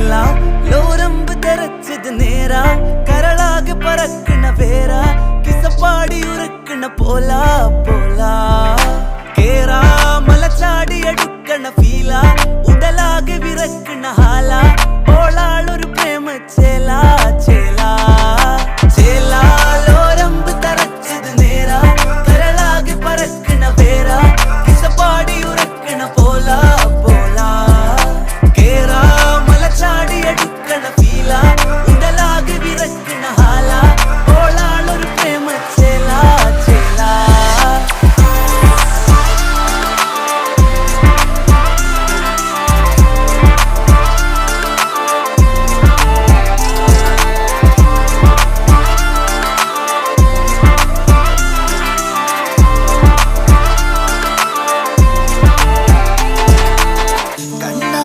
മേലാ ലോരമ്പ് തെരച്ചത് നേരാ കരളാകെ പറക്കണ വേരാ കിസപ്പാടി ഉറക്കണ പോലാ പോലാ കേറാ മല ചാടി അടുക്കണ ഫീലാ ഉടലാ